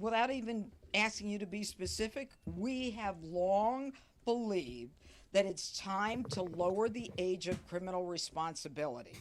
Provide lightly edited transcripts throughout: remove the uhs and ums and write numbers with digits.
Without even asking you to be specific, we have long believed that it's time to lower the age of criminal responsibility.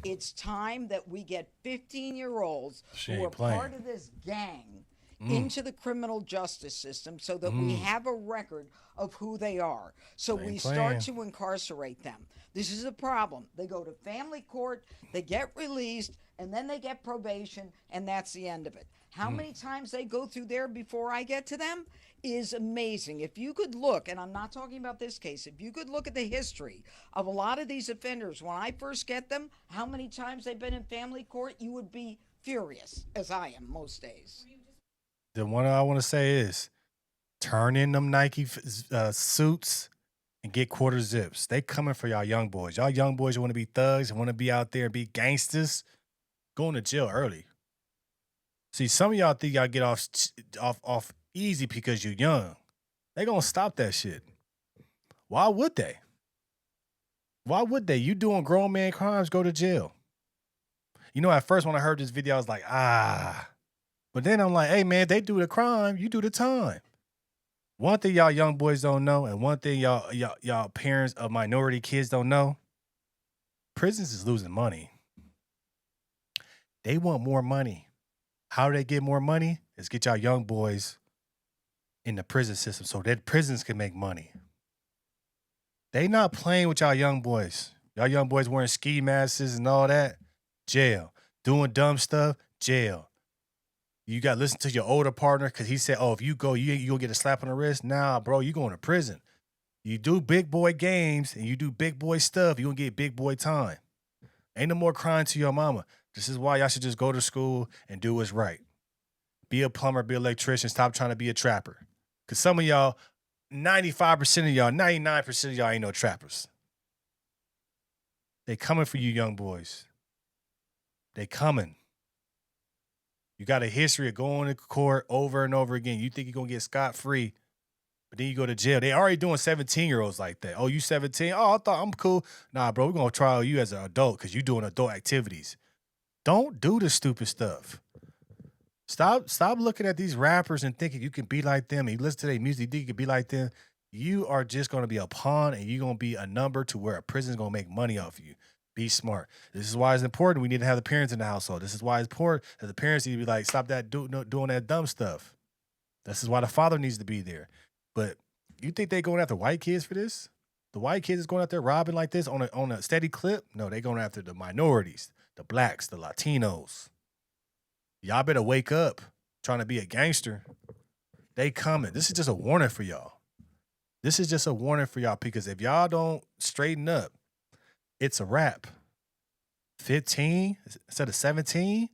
It's time that we get 15-year-olds She who are ain't playing. part of this gang Mm, into the criminal justice system so that we mm. have a record of who they are. So They ain't we start playing. to incarcerate them. This is a problem. They go to family court, they get released, and then they get probation, and that's the end of it. How Mm. many times they go through there before I get to them is amazing. If you could look, and I'm not talking about this case, if you could look at the history of a lot of these offenders, when I first get them, how many times they've been in family court, you would be furious, as I am most days. The one I want to say is turn in them Nike suits and get quarter zips. They coming for y'all young boys. Y'all young boys want to be thugs and want to be out there and be gangsters. Going to jail early. See, some of y'all think y'all get off easy because you're young. They gonna stop that shit. Why would they? Why would they? You doing grown man crimes, go to jail. You know, at first when I heard this video, I was like, ah. But then I'm like, hey man, they do the crime, you do the time. One thing y'all young boys don't know, and one thing y'all parents of minority kids don't know, prisons is losing money. They want more money. How do they get more money? Is get y'all young boys in the prison system so that prisons can make money. They not playing with y'all young boys. Y'all young boys wearing ski masks and all that, jail. Doing dumb stuff, jail. You got to listen to your older partner because he said, oh, if you go, you gonna get a slap on the wrist. Nah, bro, you going to prison. You do big boy games and you do big boy stuff, you gonna get big boy time. Ain't no more crying to your mama. This is why y'all should just go to school and do what's right. Be a plumber, be an electrician, stop trying to be a trapper. Cause some of y'all, 95% of y'all, 99% of y'all ain't no trappers. They coming for you, young boys. They coming. You got a history of going to court over and over again. You think you're gonna get scot free, but then you go to jail. They already doing 17-year-olds like that. Oh, you 17? Oh, I thought I'm cool. Nah, bro, we're gonna trial you as an adult because you doing adult activities. Don't do the stupid stuff. Stop looking at these rappers and thinking you can be like them and you listen to their music, you think you can be like them. You are just gonna be a pawn and you're gonna be a number to where a prison's gonna make money off of you. Be smart. This is why it's important. We need to have the parents in the household. This is why it's important that the parents need to be like, stop that doing that dumb stuff. This is why the father needs to be there. But you think they going after white kids for this? The white kids is going out there robbing like this on a steady clip? No, they going after the minorities, the blacks, the Latinos. Y'all better wake up. Trying to be a gangster. They coming. This is just a warning for y'all. This is just a warning for y'all because if y'all don't straighten up, it's a wrap. 15 instead of 17.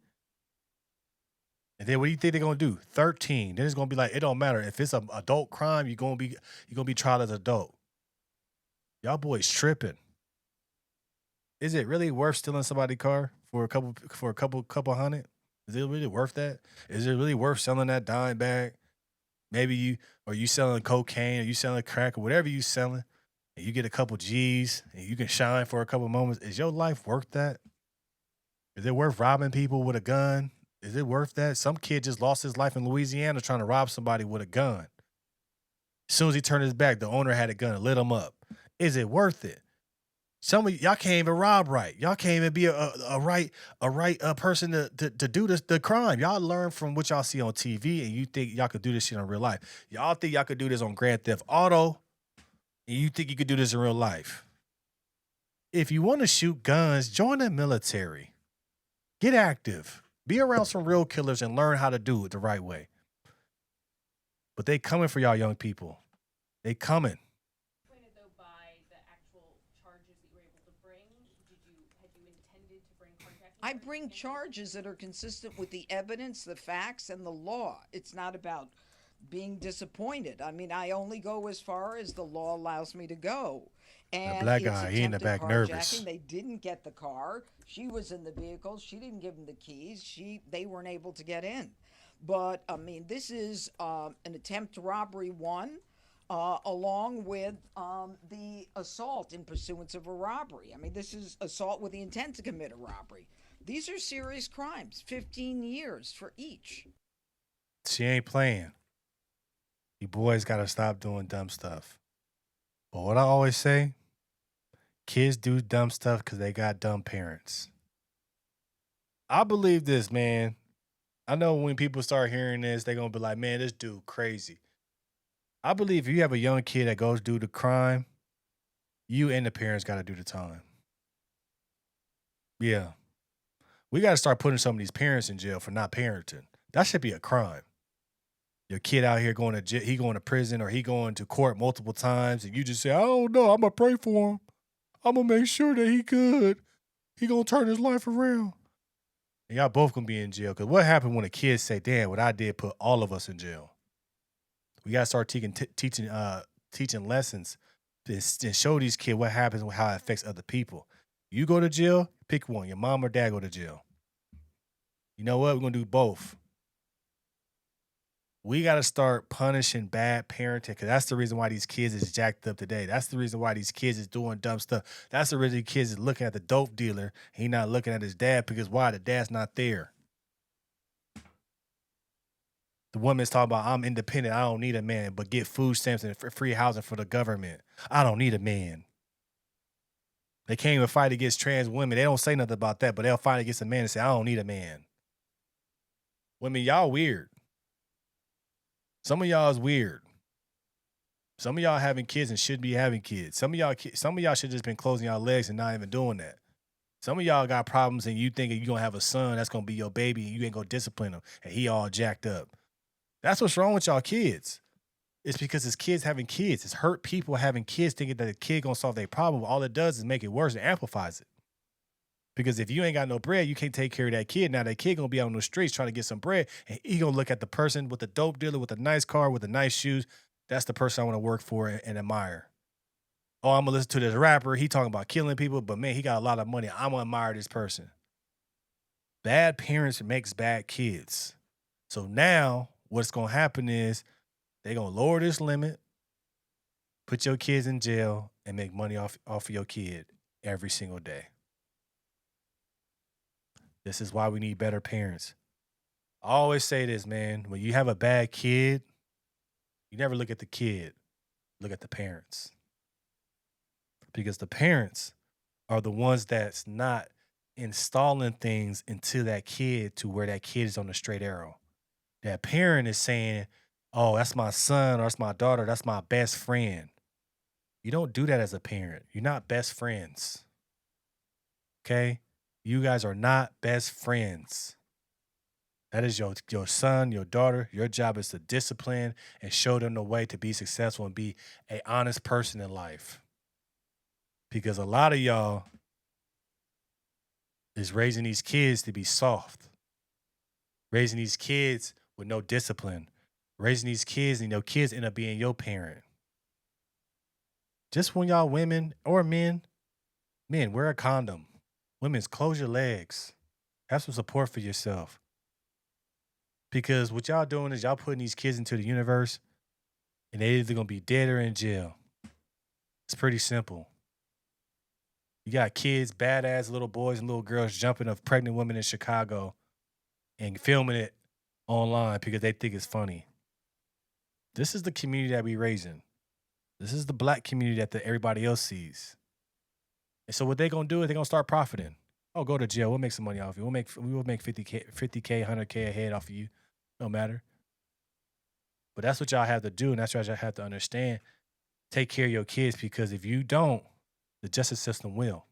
And then what do you think they're gonna do? 13. Then it's gonna be like, it don't matter. If it's an adult crime, you're gonna be tried as an adult. Y'all boys tripping. Is it really worth stealing somebody's car for a couple hundred? Is it really worth that? Is it really worth selling that dime bag? Maybe you selling cocaine or you selling crack or whatever you selling, and you get a couple G's and you can shine for a couple moments. Is your life worth that? Is it worth robbing people with a gun? Is it worth that? Some kid just lost his life in Louisiana trying to rob somebody with a gun. As soon as he turned his back, the owner had a gun and lit him up. Is it worth it? Some of y'all can't even rob right. Y'all can't even be a right person to do the crime. Y'all learn from what y'all see on TV, and you think y'all could do this shit in real life. Y'all think y'all could do this on Grand Theft Auto, and you think you could do this in real life. If you want to shoot guns, join the military. Get active. Be around some real killers and learn how to do it the right way. But they coming for y'all young people. They coming. I bring charges that are consistent with the evidence, the facts, and the law. It's not about being disappointed. I mean, I only go as far as the law allows me to go. The And black it's guy, he in the attempted back carjacking. nervous. They didn't get the car. She was in the vehicle. She didn't give them the keys. They weren't able to get in. But I mean, this is an attempt to robbery one, along with the assault in pursuance of a robbery. I mean, this is assault with the intent to commit a robbery. These are serious crimes. 15 years for each. She ain't playing. You boys gotta stop doing dumb stuff. But what I always say, kids do dumb stuff because they got dumb parents. I believe this, man. I know when people start hearing this, they're gonna be like, man, this dude crazy. I believe if you have a young kid that goes do the crime, you and the parents gotta do the time. Yeah. We gotta start putting some of these parents in jail for not parenting. That should be a crime. Your kid out here going to jail, he going to prison or he going to court multiple times, and you just say, I don't know, I'm gonna pray for him. I'm gonna make sure that he good. He gonna turn his life around. And y'all both gonna be in jail. Cause what happened when a kid say, damn, what I did put all of us in jail? We gotta start teaching lessons and show these kids what happens and how it affects other people. You go to jail, pick one. Your mom or dad go to jail. You know what? We're gonna do both. We got to start punishing bad parenting because that's the reason why these kids is jacked up today. That's the reason why these kids is doing dumb stuff. That's the reason kids is looking at the dope dealer. He not looking at his dad because why? The dad's not there. The woman's talking about, I'm independent. I don't need a man, but get food stamps and free housing for the government. I don't need a man. They can't even fight against trans women. They don't say nothing about that, but they'll fight against a man and say, I don't need a man. Women, y'all weird. Some of y'all is weird. Some of y'all having kids and should be having kids. Some of y'all should just been closing y'all legs and not even doing that. Some of y'all got problems and you thinking you're gonna have a son that's gonna be your baby and you ain't gonna discipline him and he all jacked up. That's what's wrong with y'all kids. It's because it's kids having kids. It's hurt people having kids thinking that the kid gonna solve their problem. All it does is make it worse and amplifies it. Because if you ain't got no bread, you can't take care of that kid. Now that kid gonna be out on the streets trying to get some bread, and he gonna look at the person with the dope dealer, with a nice car, with the nice shoes. That's the person I want to work for and admire. Oh, I'm gonna listen to this rapper. He talking about killing people, but man, he got a lot of money. I'm gonna admire this person. Bad parents makes bad kids. So now what's gonna happen is they gonna lower this limit, put your kids in jail, and make money off of your kid every single day. This is why we need better parents. I always say this, man. When you have a bad kid, you never look at the kid, look at the parents. Because the parents are the ones that's not installing things into that kid to where that kid is on the straight arrow. That parent is saying, oh, that's my son or that's my daughter, that's my best friend. You don't do that as a parent. You're not best friends. Okay? You guys are not best friends. That is your son, your daughter. Your job is to discipline and show them the way to be successful and be an honest person in life. Because a lot of y'all is raising these kids to be soft, raising these kids with no discipline, raising these kids and your kids end up being your parent. Just when y'all women or men, wear a condom. Women's close your legs. Have some support for yourself. Because what y'all doing is y'all putting these kids into the universe and they either gonna be dead or in jail. It's pretty simple. You got kids, badass little boys and little girls jumping of pregnant women in Chicago and filming it online because they think it's funny. This is the community that we raising. This is the black community that everybody else sees. And so what they gonna do is they gonna start profiting. Oh, go to jail. We'll make some money off you. We will make 50K, 100K a head off of you. No matter. But that's what y'all have to do, and that's what y'all have to understand. Take care of your kids because if you don't, the justice system will.